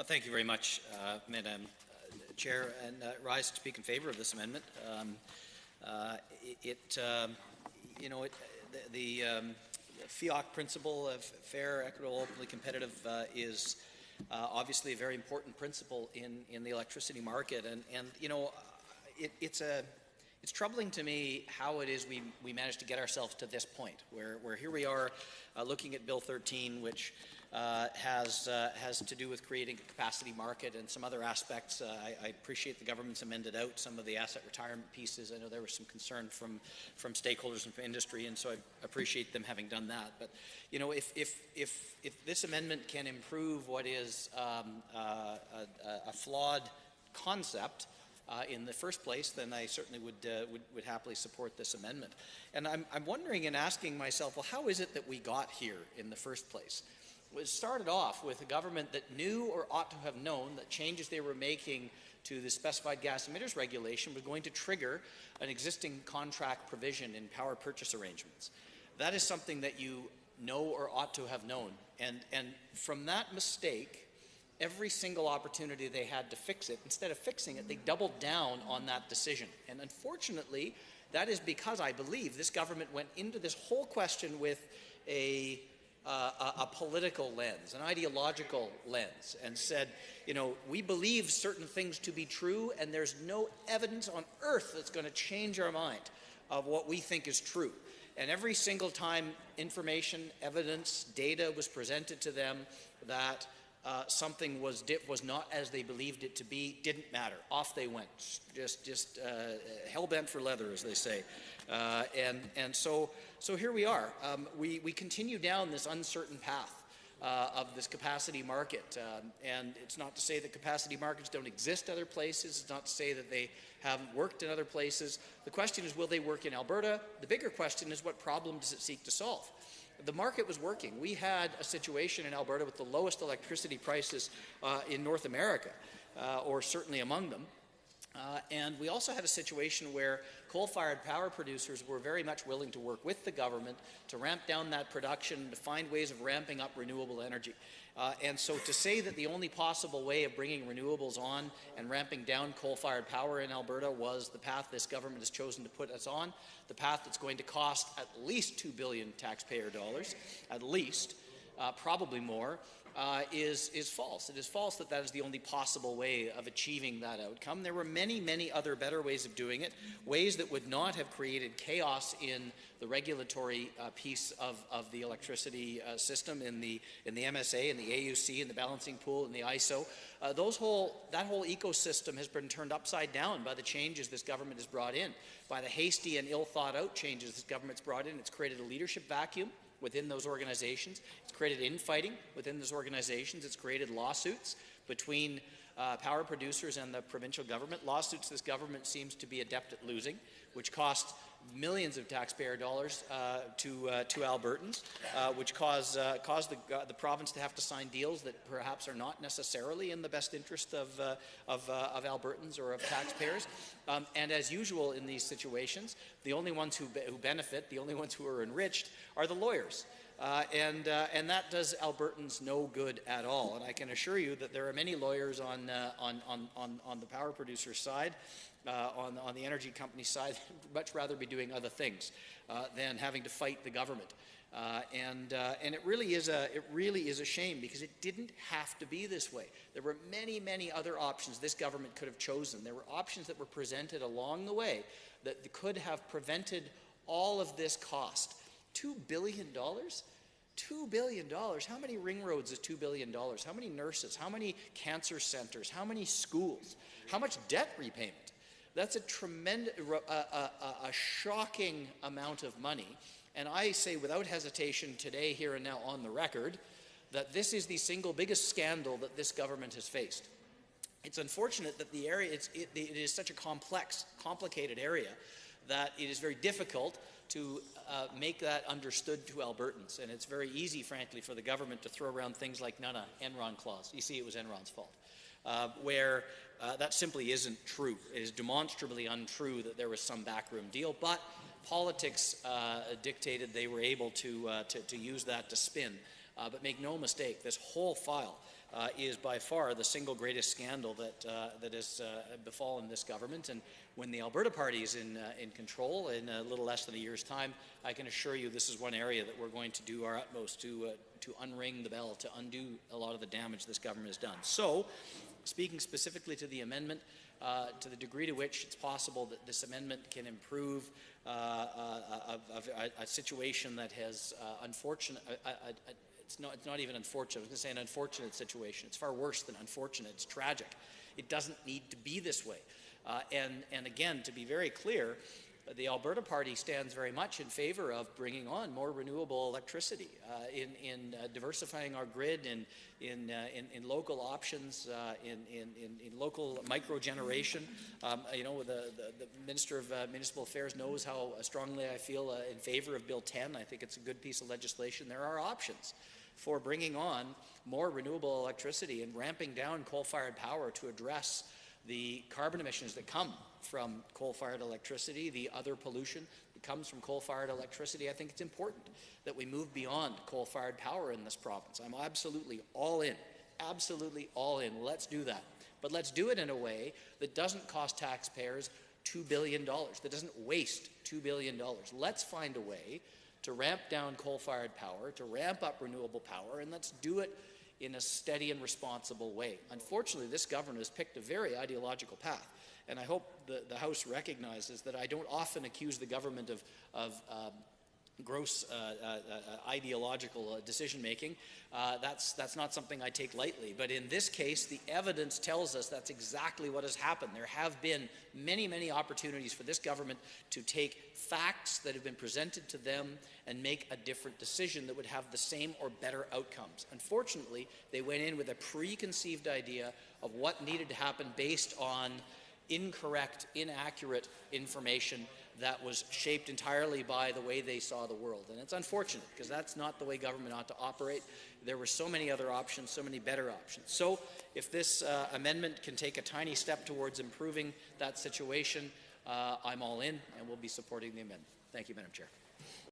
Thank you very much, Madam Chair, and rise to speak in favour of this amendment. The FEOC principle of fair, equitable, openly competitive is obviously a very important principle in the electricity market, and it's troubling to me how it is we managed to get ourselves to this point, where here we are looking at Bill 13, which has to do with creating a capacity market and some other aspects. I appreciate the government's amended out some of the asset retirement pieces. I know there was some concern from stakeholders and from industry, and so I appreciate them having done that. But if this amendment can improve what is a flawed concept in the first place, then I certainly would happily support this amendment. And I'm wondering and asking myself, well, how is it that we got here in the first place? It started off with a government that knew or ought to have known that changes they were making to the specified gas emitters regulation was going to trigger an existing contract provision in power purchase arrangements. That is something that you know or ought to have known. And from that mistake, every single opportunity they had to fix it, instead of fixing it, they doubled down on that decision. And unfortunately, that is because I believe this government went into this whole question with a political lens, an ideological lens, and said, we believe certain things to be true, and there's no evidence on earth that's going to change our mind of what we think is true. And every single time information, evidence, data was presented to them that something was not as they believed it to be, didn't matter. Off they went, just hell-bent for leather, as they say. So here we are. We continue down this uncertain path of this capacity market. And it's not to say that capacity markets don't exist other places. It's not to say that they haven't worked in other places. The question is, will they work in Alberta? The bigger question is, what problem does it seek to solve? The market was working. We had a situation in Alberta with the lowest electricity prices in North America, or certainly among them. And we also had a situation where coal-fired power producers were very much willing to work with the government to ramp down that production, to find ways of ramping up renewable energy. And so to say that the only possible way of bringing renewables on and ramping down coal-fired power in Alberta was the path this government has chosen to put us on, the path that's going to cost at least $2 billion taxpayer dollars, at least, probably more, is false. It is false that that is the only possible way of achieving that outcome. There were many, many other better ways of doing it, ways that would not have created chaos in the regulatory piece of the electricity system, in the MSA, in the AUC, in the balancing pool, in the ISO. That whole ecosystem has been turned upside down by the changes this government has brought in, by the hasty and ill-thought-out changes this government's brought in. It's created a leadership vacuum within those organizations. It's created infighting within those organizations. It's created lawsuits between power producers and the provincial government, lawsuits this government seems to be adept at losing, which cost millions of taxpayer dollars to Albertans, which caused the province to have to sign deals that perhaps are not necessarily in the best interest of Albertans or of taxpayers. And as usual in these situations, the only ones who benefit, the only ones who are enriched, are the lawyers. And that does Albertans no good at all. And I can assure you that there are many lawyers on the power producer side, on the energy company side, who'd much rather be doing other things than having to fight the government. And it really is a shame, because it didn't have to be this way. There were many, many other options this government could have chosen. There were options that were presented along the way that could have prevented all of this cost. $2 billion? $2 billion. How many ring roads is $2 billion? How many nurses? How many cancer centers? How many schools? How much debt repayment? That's a tremendous, a shocking amount of money. And I say without hesitation today, here and now on the record, that this is the single biggest scandal that this government has faced. It's unfortunate that the area, it is such a complex, complicated area that it is very difficult to make that understood to Albertans. And it's very easy, frankly, for the government to throw around things like Enron clause. You see, it was Enron's fault. Where that simply isn't true. It is demonstrably untrue that there was some backroom deal, but politics dictated they were able to use that to spin. But make no mistake, this whole file is by far the single greatest scandal that has befallen this government. And when the Alberta Party is in control in a little less than a year's time, I can assure you this is one area that we're going to do our utmost to unring the bell, to undo a lot of the damage this government has done. So, speaking specifically to the amendment, to the degree to which it's possible that this amendment can improve a situation that has it's not even unfortunate. I was going to say an unfortunate situation. It's far worse than unfortunate. It's tragic. It doesn't need to be this way. And again, to be very clear, the Alberta Party stands very much in favour of bringing on more renewable electricity, in diversifying our grid, in local options, in local microgeneration. You know, the Minister of Municipal Affairs knows how strongly I feel in favour of Bill 10. I think it's a good piece of legislation. There are options for bringing on more renewable electricity and ramping down coal-fired power to address the carbon emissions that come from coal-fired electricity, the other pollution that comes from coal-fired electricity. I think it's important that we move beyond coal-fired power in this province. I'm absolutely all in. Absolutely all in. Let's do that. But let's do it in a way that doesn't cost taxpayers $2 billion, that doesn't waste $2 billion. Let's find a way to ramp down coal-fired power, to ramp up renewable power, and let's do it in a steady and responsible way. Unfortunately, this government has picked a very ideological path, and I hope the House recognizes that I don't often accuse the government of gross ideological decision-making. That's not something I take lightly. But in this case, the evidence tells us that's exactly what has happened. There have been many, many opportunities for this government to take facts that have been presented to them and make a different decision that would have the same or better outcomes. Unfortunately, they went in with a preconceived idea of what needed to happen based on incorrect, inaccurate information that was shaped entirely by the way they saw the world. And it's unfortunate, because that's not the way government ought to operate. There were so many other options, so many better options. So if this amendment can take a tiny step towards improving that situation, I'm all in, and we'll be supporting the amendment. Thank you, Madam Chair.